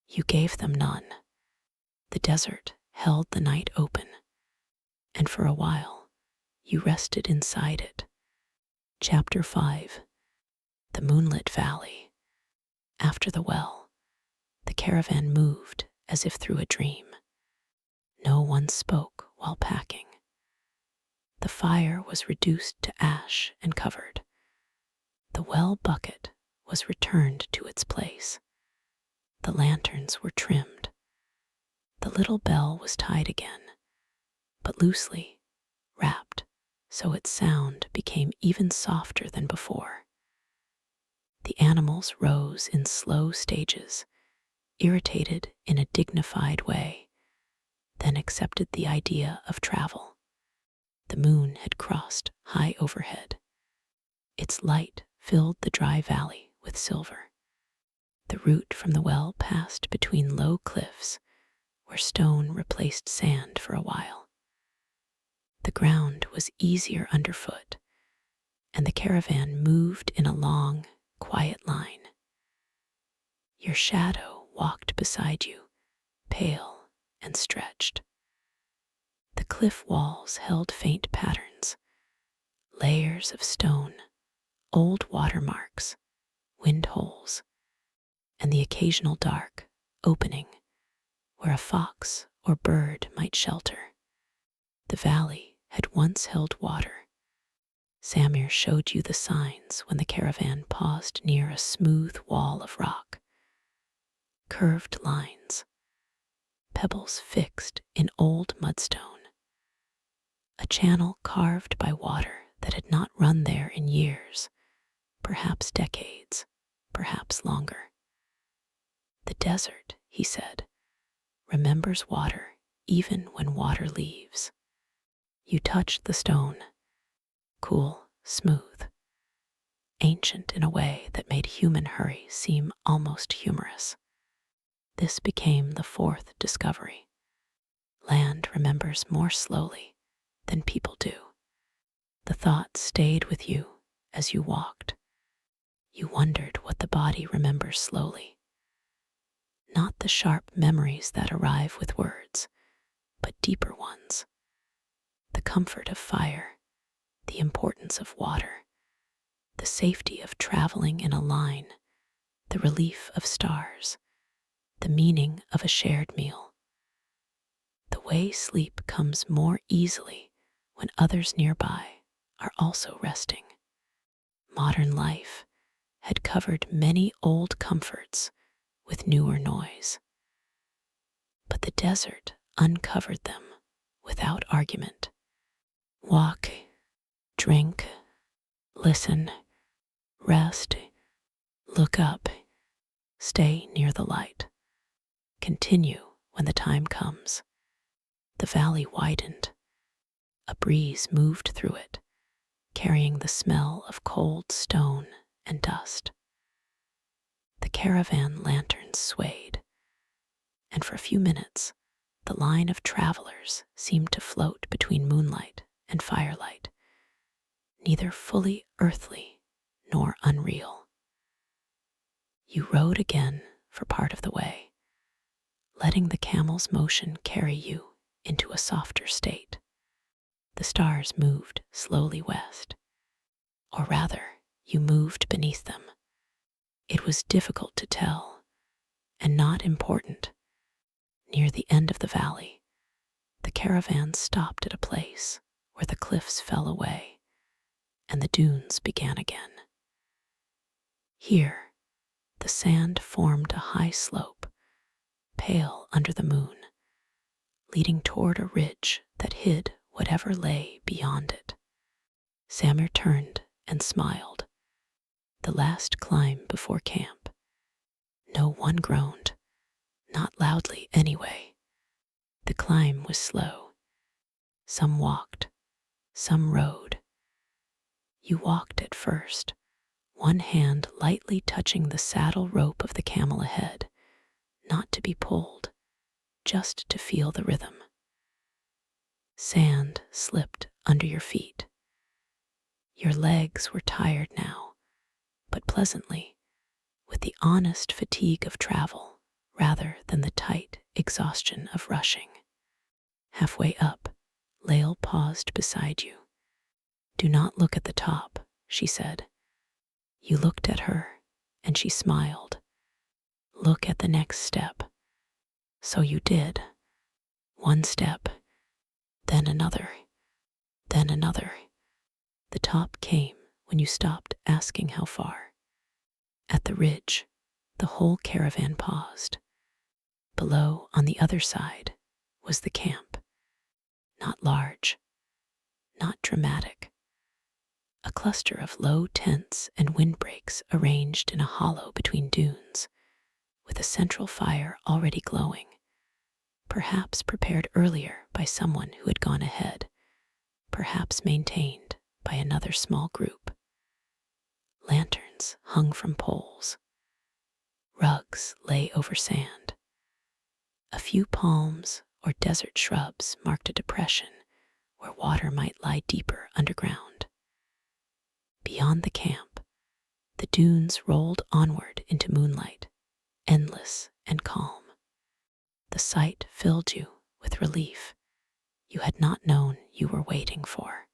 You gave them none. The desert held the night open, and for a while, you rested inside it. Chapter 5. The Moonlit Valley. After the well, the caravan moved as if through a dream. No one spoke while packing. The fire was reduced to ash and covered. The well bucket was returned to its place. The lanterns were trimmed. The little bell was tied again, but loosely, wrapped, so its sound became even softer than before. The animals rose in slow stages, irritated in a dignified way, then accepted the idea of travel. The moon had crossed high overhead. Its light filled the dry valley with silver. The route from the well passed between low cliffs where stone replaced sand for a while. The ground was easier underfoot, and the caravan moved in a long, quiet line. Your shadow walked beside you, pale and stretched. The cliff walls held faint patterns, layers of stone, old watermarks, wind holes, and the occasional dark opening where a fox or bird might shelter. The valley had once held water. Samir showed you the signs when the caravan paused near a smooth wall of rock. Curved lines, pebbles fixed in old mudstone, a channel carved by water that had not run there in years, perhaps decades, perhaps longer. The desert, he said, remembers water even when water leaves. You touched the stone, cool, smooth, ancient in a way that made human hurry seem almost humorous. This became the fourth discovery. Land remembers more slowly than people do. The thought stayed with you as you walked. You wondered what the body remembers slowly. Not the sharp memories that arrive with words, but deeper ones. The comfort of fire, the importance of water, the safety of traveling in a line, the relief of stars, the meaning of a shared meal. The way sleep comes more easily when others nearby are also resting. Modern life had covered many old comforts with newer noise, but the desert uncovered them without argument. Walk, drink, listen, rest, look up, stay near the light. Continue when the time comes. The valley widened. A breeze moved through it, carrying the smell of cold stone and dust. The caravan lanterns swayed. and for a few minutes, the line of travelers seemed to float between moonlight and firelight, neither fully earthly nor unreal. You rode again for part of the way, letting the camel's motion carry you into a softer state. The stars moved slowly west, or rather, you moved beneath them. It was difficult to tell, and not important. Near the end of the valley, the caravan stopped at a place where the cliffs fell away and the dunes began again. Here, the sand formed a high slope, pale under the moon, leading toward a ridge that hid whatever lay beyond it. Samir turned and smiled. The last climb before camp. No one groaned, not loudly anyway. The climb was slow. Some walked, some rode. You walked at first, one hand lightly touching the saddle rope of the camel ahead, not to be pulled, just to feel the rhythm. Sand slipped under your feet. Your legs were tired now, but pleasantly, with the honest fatigue of travel rather than the tight exhaustion of rushing. Halfway up, Lael paused beside you. "Do not look at the top," she said. You looked at her, and she smiled. "Look at the next step." So you did. One step, then another, then another. The top came when you stopped asking how far. At the ridge, the whole caravan paused. Below, on the other side, was the camp. Not large, not dramatic. A cluster of low tents and windbreaks arranged in a hollow between dunes, with a central fire already glowing, perhaps prepared earlier by someone who had gone ahead, perhaps maintained by another small group. Lanterns hung from poles. Rugs lay over sand. A few palms or desert shrubs marked a depression where water might lie deeper underground. Beyond the camp, the dunes rolled onward into moonlight, endless and calm. The sight filled you with relief you had not known you were waiting for.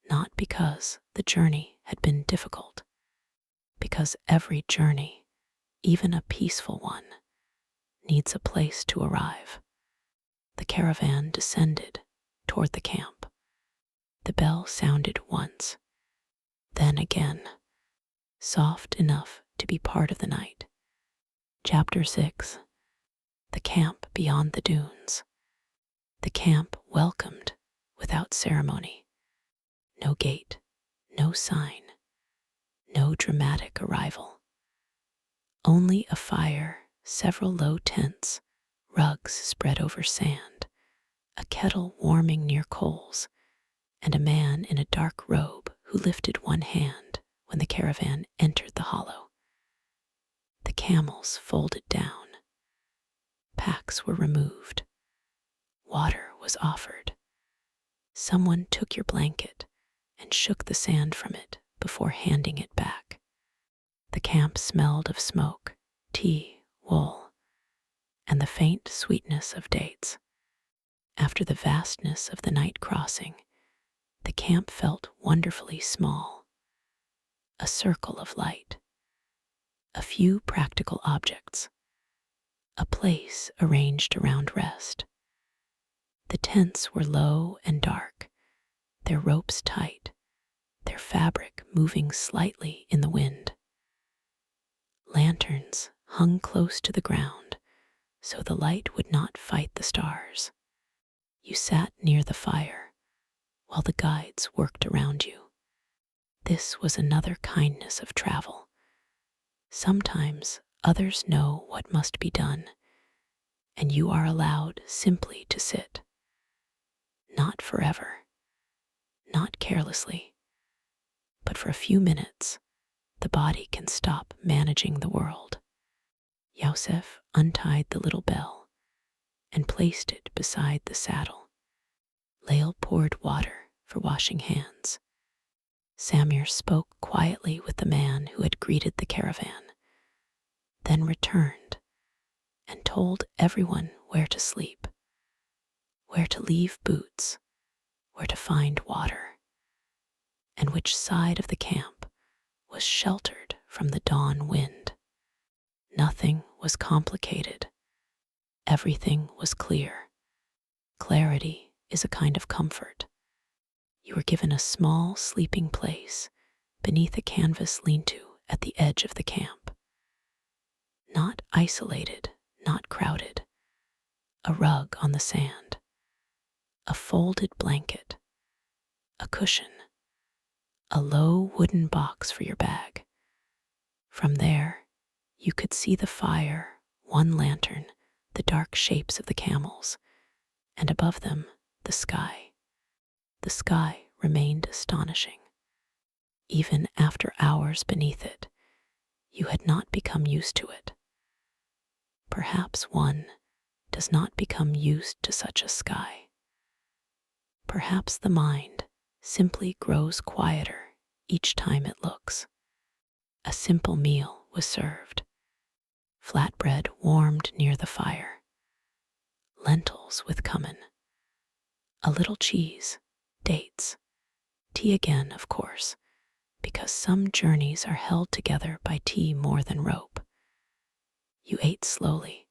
Not because the journey had been difficult, because every journey, even a peaceful one, needs a place to arrive. The caravan descended toward the camp. The bell sounded once, then again, soft enough to be part of the night. Chapter 6. The camp beyond the dunes. The camp welcomed without ceremony. No gate, no sign, no dramatic arrival. Only a fire, several low tents, rugs spread over sand, a kettle warming near coals, and a man in a dark robe who lifted one hand when the caravan entered the hollow. The camels folded down. Packs were removed. Water was offered. Someone took your blanket and shook the sand from it before handing it back. The camp smelled of smoke, tea, wool, and the faint sweetness of dates. After the vastness of the night crossing, the camp felt wonderfully small. A circle of light. A few practical objects. A place arranged around rest. The tents were low and dark, their ropes tight, their fabric moving slightly in the wind. Lanterns hung close to the ground so the light would not fight the stars. You sat near the fire while the guides worked around you. This was another kindness of travel. Sometimes others know what must be done, and you are allowed simply to sit. Not forever, not carelessly, but for a few minutes, the body can stop managing the world. Yosef untied the little bell and placed it beside the saddle. Lael poured water for washing hands. Samir spoke quietly with the man who had greeted the caravan, then returned and told everyone where to sleep, where to leave boots, where to find water, and which side of the camp was sheltered from the dawn wind. Nothing was complicated. Everything was clear. Clarity is a kind of comfort. You were given a small sleeping place beneath a canvas lean-to at the edge of the camp. Not isolated, not crowded. A rug on the sand, a folded blanket, a cushion, a low wooden box for your bag. From there, you could see the fire, one lantern, the dark shapes of the camels, and above them, the sky. The sky remained astonishing. Even after hours beneath it, you had not become used to it. Perhaps one does not become used to such a sky. Perhaps the mind simply grows quieter each time it looks. A simple meal was served. Flatbread warmed near the fire. Lentils with cumin. A little cheese, dates. Tea again, of course, because some journeys are held together by tea more than rope. You ate slowly,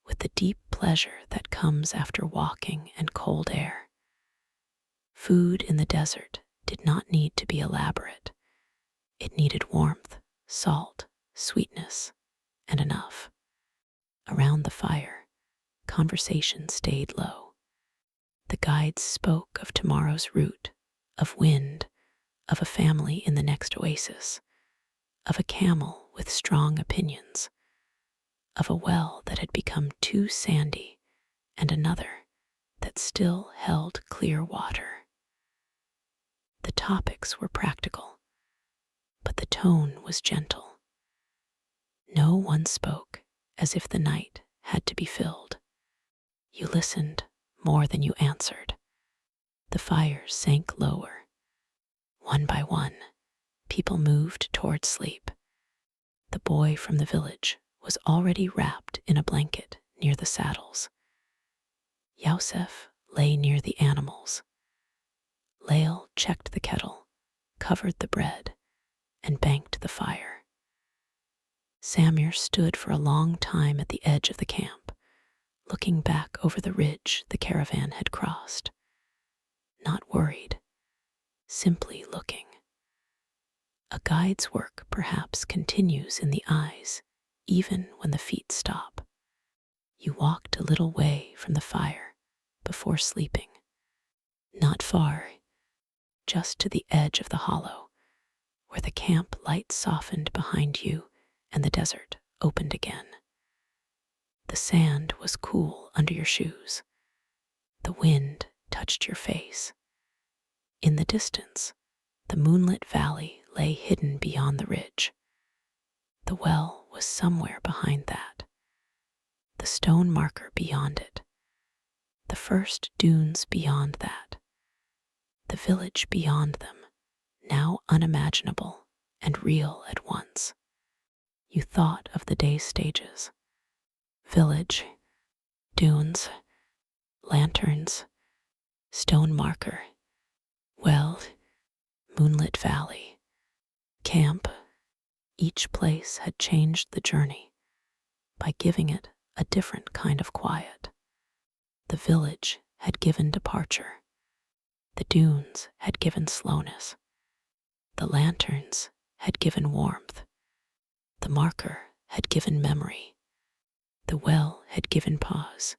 with the deep pleasure that comes after walking and cold air. Food in the desert did not need to be elaborate. It needed warmth, salt, sweetness, and enough. Around the fire, conversation stayed low. The guides spoke of tomorrow's route, of wind, of a family in the next oasis, of a camel with strong opinions, of a well that had become too sandy and another that still held clear water. The topics were practical, but the tone was gentle. No one spoke as if the night had to be filled. You listened more than you answered. The fire sank lower. One by one, people moved toward sleep. The boy from the village was already wrapped in a blanket near the saddles. Yosef lay near the animals. Lael checked the kettle, covered the bread, and banked the fire. Samir stood for a long time at the edge of the camp, looking back over the ridge the caravan had crossed. Not worried, simply looking. A guide's work perhaps continues in the eyes, even when the feet stop. You walked a little way from the fire before sleeping. Not far, just to the edge of the hollow, where the camp light softened behind you and the desert opened again. The sand was cool under your shoes. The wind touched your face. In the distance, the moonlit valley lay hidden beyond the ridge. The well was somewhere behind that. The stone marker beyond it. The first dunes beyond that. The village beyond them, now unimaginable and real at once. You thought of the day's stages. Village, dunes, lanterns, stone marker, well, moonlit valley, camp. Each place had changed the journey by giving it a different kind of quiet. The village had given departure. The dunes had given slowness. The lanterns had given warmth. The marker had given memory. The well had given pause.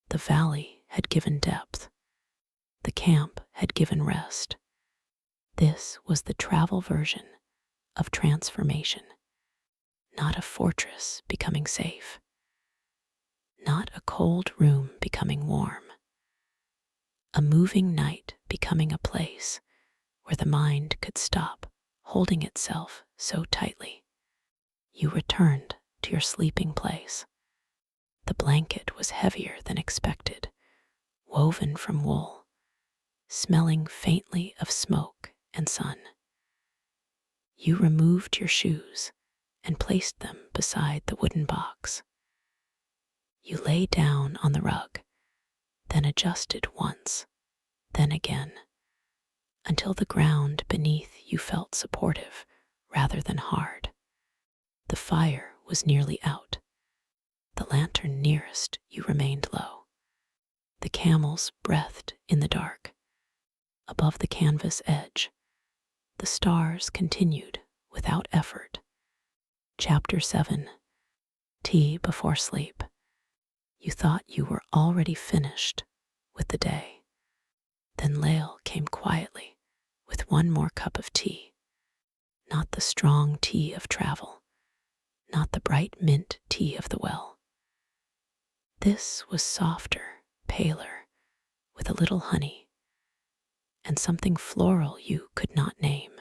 The valley had given depth. The camp had given rest. This was the travel version of transformation, not a fortress becoming safe, not a cold room becoming warm, a moving night becoming a place where the mind could stop holding itself so tightly. You returned to your sleeping place. The blanket was heavier than expected, woven from wool, smelling faintly of smoke and sun. You removed your shoes and placed them beside the wooden box. You lay down on the rug, then adjusted once, then again, until the ground beneath you felt supportive rather than hard. The fire was nearly out. The lantern nearest you remained low. The camels breathed in the dark. Above the canvas edge, the stars continued without effort. Chapter 7. Tea before sleep. You thought you were already finished with the day. Then Lael came quietly with one more cup of tea. Not the strong tea of travel, not the bright mint tea of the well. This was softer, paler, with a little honey, and something floral you could not name.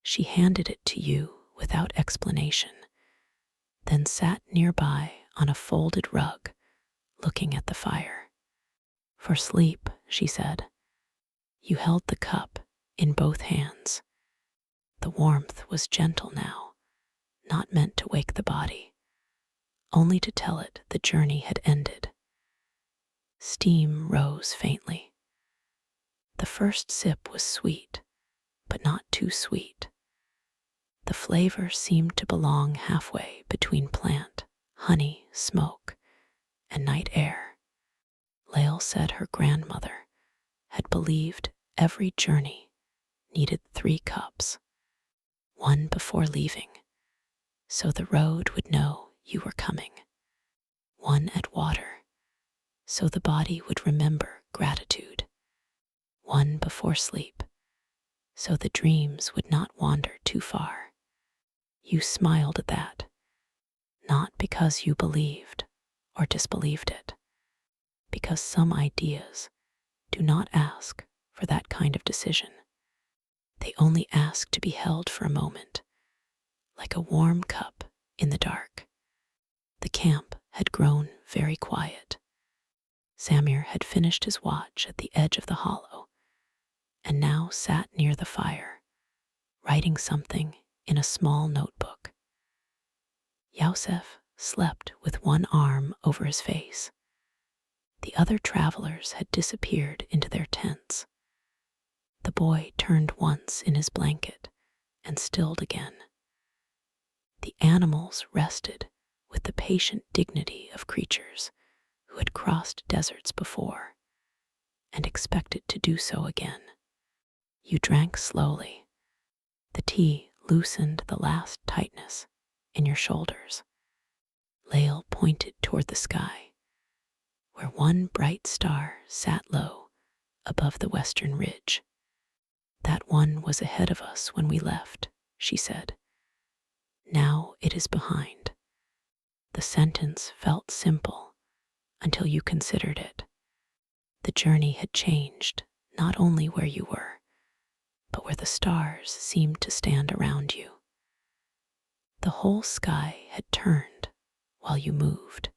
She handed it to you without explanation, then sat nearby on a folded rug, looking at the fire. For sleep, she said. You held the cup in both hands. The warmth was gentle now, not meant to wake the body, only to tell it the journey had ended. Steam rose faintly. The first sip was sweet, but not too sweet. The flavor seemed to belong halfway between plant, honey, smoke, and night air. Lael said her grandmother had believed every journey needed 3 cups, one before leaving, so the road would know you were coming, one at water, so the body would remember gratitude, one before sleep, so the dreams would not wander too far. You smiled at that, not because you believed or disbelieved it, because some ideas do not ask for that kind of decision. They only ask to be held for a moment, like a warm cup in the dark. The camp had grown very quiet. Samir had finished his watch at the edge of the hollow, and now sat near the fire, writing something in a small notebook. Yosef slept with one arm over his face. The other travelers had disappeared into their tents. The boy turned once in his blanket and stilled again. The animals rested with the patient dignity of creatures who had crossed deserts before and expected to do so again. You drank slowly. The tea loosened the last tightness in your shoulders. Lael pointed toward the sky, where one bright star sat low above the western ridge. That one was ahead of us when we left, she said. Now it is behind. The sentence felt simple until you considered it. The journey had changed not only where you were, but where the stars seemed to stand around you. The whole sky had turned while you moved.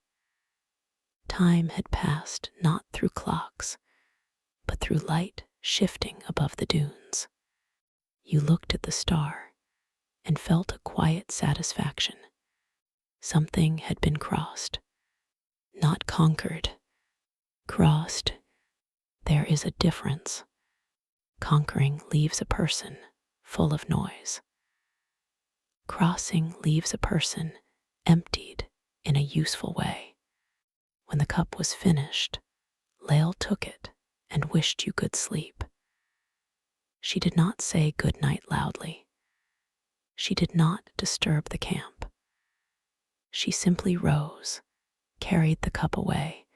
Time had passed not through clocks, but through light shifting above the dunes. You looked at the star and felt a quiet satisfaction. Something had been crossed, not conquered. Crossed. There is a difference. Conquering leaves a person full of noise. Crossing leaves a person emptied in a useful way. When the cup was finished, Lael took it and wished you good sleep. She did not say good night loudly. She did not disturb the camp. She simply rose, carried the cup away,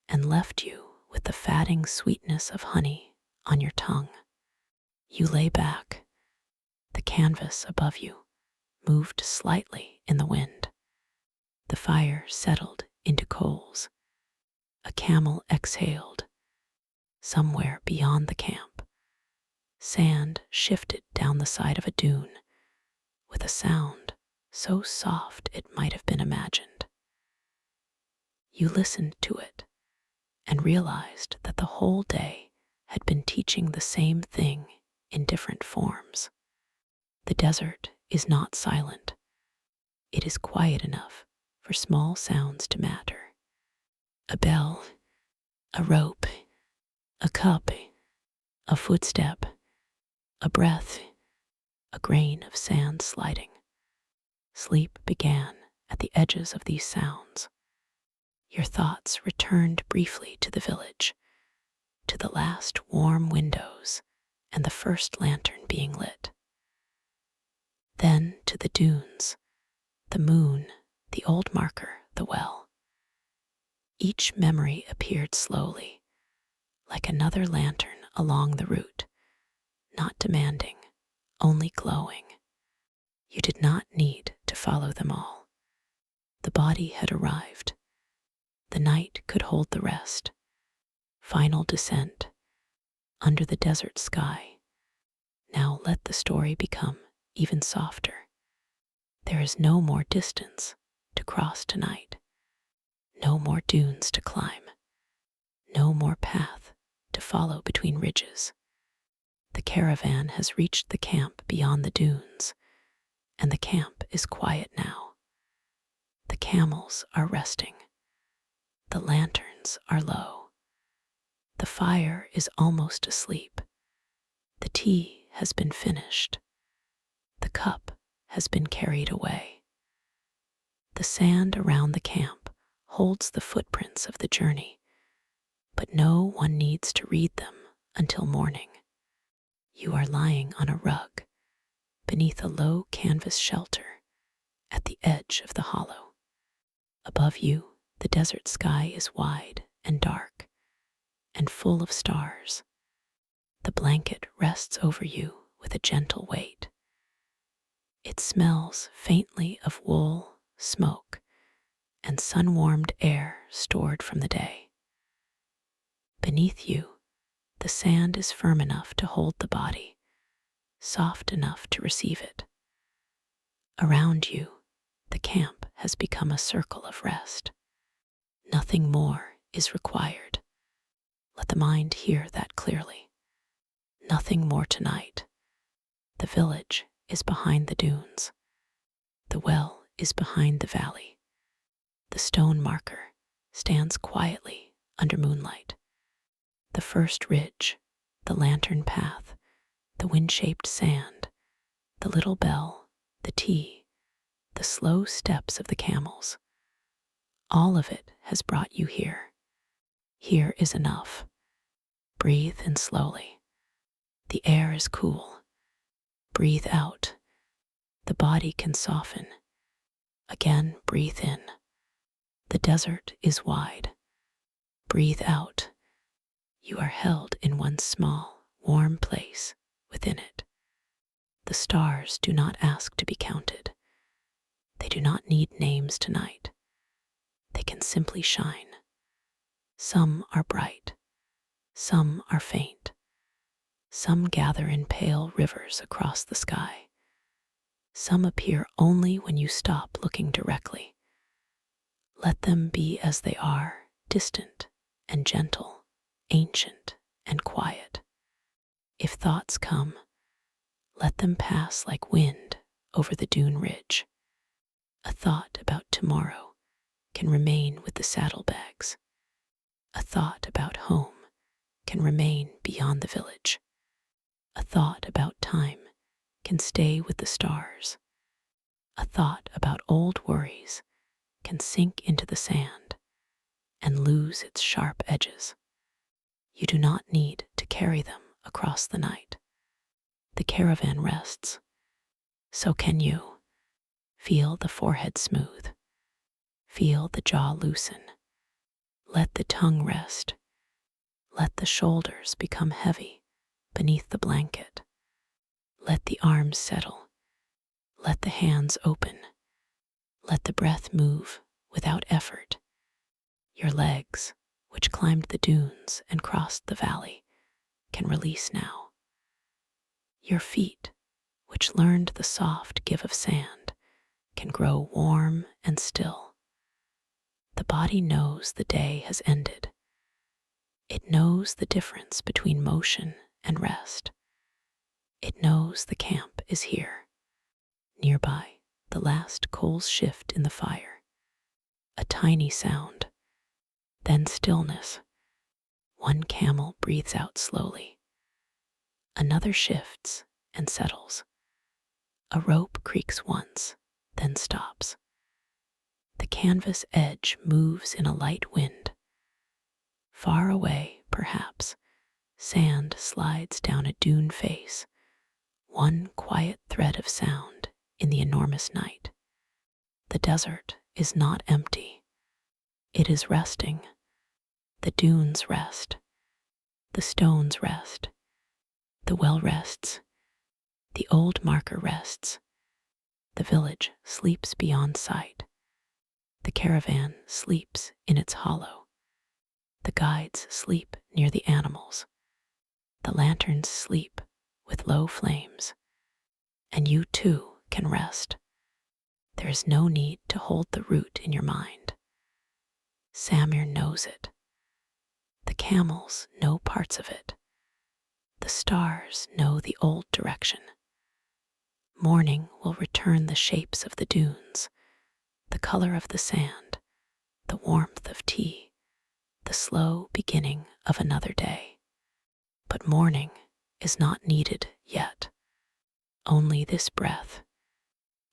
and left you with the fatting sweetness of honey on your tongue. You lay back. The canvas above you moved slightly in the wind. The fire settled into coals. A camel exhaled. Somewhere beyond the camp, sand shifted down the side of a dune with a sound so soft it might have been imagined. You listened to it and realized that the whole day had been teaching the same thing in different forms. The desert is not silent. It is quiet enough for small sounds to matter. A bell, a rope, a cup, a footstep, a breath, a grain of sand sliding. Sleep began at the edges of these sounds. Your thoughts returned briefly to the village, to the last warm windows and the first lantern being lit. Then to the dunes, the moon, the old marker, the well. Each memory appeared slowly, like another lantern along the route, not demanding, only glowing. You did not need to follow them all. The body had arrived. The night could hold the rest. Final descent under the desert sky. Now let the story become even softer. There is no more distance to cross tonight. No more dunes to climb. No more path to follow between ridges. The caravan has reached the camp beyond the dunes, and the camp is quiet now. The camels are resting. The lanterns are low. The fire is almost asleep. The tea has been finished. The cup has been carried away. The sand around the camp holds the footprints of the journey, but no one needs to read them until morning. You are lying on a rug beneath a low canvas shelter at the edge of the hollow. Above you, the desert sky is wide and dark and full of stars. The blanket rests over you with a gentle weight. It smells faintly of wool, smoke, and sun-warmed air stored from the day. Beneath you, the sand is firm enough to hold the body, soft enough to receive it. Around you, the camp has become a circle of rest. Nothing more is required. Let the mind hear that clearly. Nothing more tonight. The village is behind the dunes. The well is behind the valley. The stone marker stands quietly under moonlight. The first ridge, the lantern path, the wind-shaped sand, the little bell, the tea, the slow steps of the camels. All of it has brought you here. Here is enough. Breathe in slowly. The air is cool. Breathe out. The body can soften. Again, breathe in. The desert is wide. Breathe out. You are held in one small, warm place within it. The stars do not ask to be counted. They do not need names tonight. They can simply shine. Some are bright. Some are faint. Some gather in pale rivers across the sky. Some appear only when you stop looking directly. Let them be as they are, distant and gentle, ancient and quiet. If thoughts come, let them pass like wind over the dune ridge. A thought about tomorrow can remain with the saddlebags. A thought about home can remain beyond the village. A thought about time can stay with the stars. A thought about old worries can sink into the sand and lose its sharp edges. You do not need to carry them across the night. The caravan rests. So can you. Feel the forehead smooth. Feel the jaw loosen. Let the tongue rest. Let the shoulders become heavy beneath the blanket. Let the arms settle. Let the hands open. Let the breath move without effort. Your legs, which climbed the dunes and crossed the valley, can release now. Your feet, which learned the soft give of sand, can grow warm and still. The body knows the day has ended. It knows the difference between motion and rest. It knows the camp is here. Nearby, the last coals shift in the fire. A tiny sound, then stillness. One camel breathes out slowly. Another shifts and settles. A rope creaks once, then stops. The canvas edge moves in a light wind. Far away, perhaps, sand slides down a dune face, one quiet thread of sound in the enormous night. The desert is not empty. It is resting. The dunes rest. The stones rest. The well rests. The old marker rests. The village sleeps beyond sight. The caravan sleeps in its hollow. The guides sleep near the animals. The lanterns sleep with low flames. And you too can rest. There is no need to hold the route in your mind. Samir knows it. The camels know parts of it. The stars know the old direction. Morning will return the shapes of the dunes, the color of the sand, the warmth of tea, the slow beginning of another day. But morning is not needed yet. Only this breath,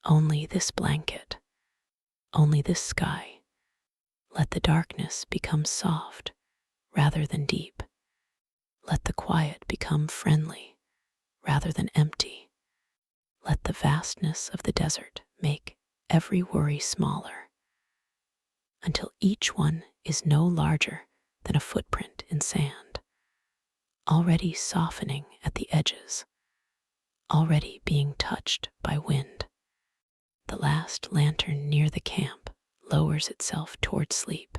only this blanket, only this sky. Let the darkness become soft rather than deep. Let the quiet become friendly rather than empty. Let the vastness of the desert make every worry smaller, until each one is no larger than a footprint in sand, already softening at the edges, already being touched by wind. The last lantern near the camp lowers itself toward sleep.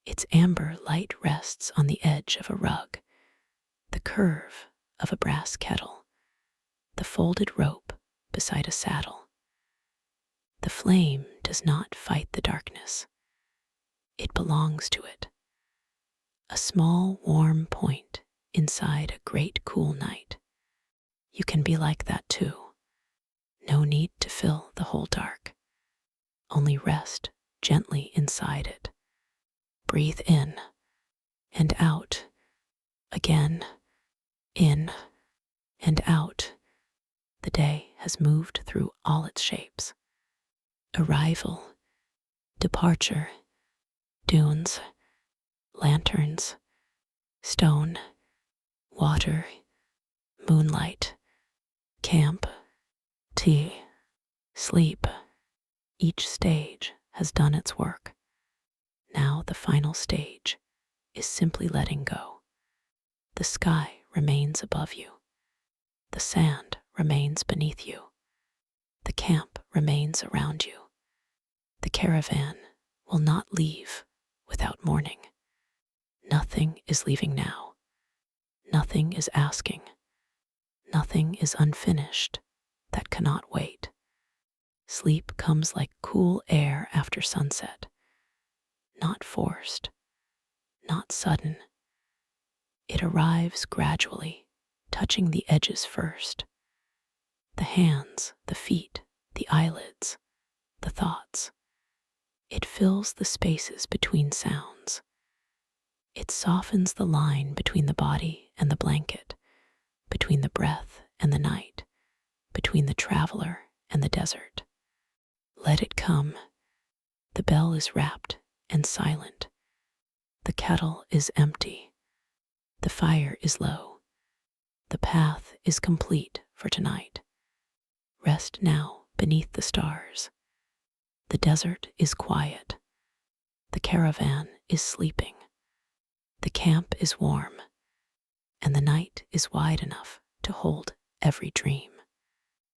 Its amber light rests on the edge of a rug, the curve of a brass kettle, the folded rope beside a saddle. The flame does not fight the darkness. It belongs to it. A small warm point inside a great cool night. You can be like that too. No need to fill the whole dark. Only rest gently inside it. Breathe in and out. Again, in and out. The day has moved through all its shapes. Arrival, departure, dunes, lanterns, stone, water, moonlight, camp, tea, sleep. Each stage has done its work. Now the final stage is simply letting go. The sky remains above you. The sand remains beneath you. The camp remains around you. The caravan will not leave without morning. Nothing is leaving now. Nothing is asking. Nothing is unfinished that cannot wait. Sleep comes like cool air after sunset. Not forced, not sudden. It arrives gradually, touching the edges first. The hands, the feet, the eyelids, the thoughts. It fills the spaces between sounds. It softens the line between the body and the blanket, between the breath and the night, between the traveler and the desert. Let it come. The bell is wrapped and silent. The kettle is empty. The fire is low. The path is complete for tonight. Rest now beneath the stars. The desert is quiet. The caravan is sleeping. The camp is warm. And the night is wide enough to hold every dream.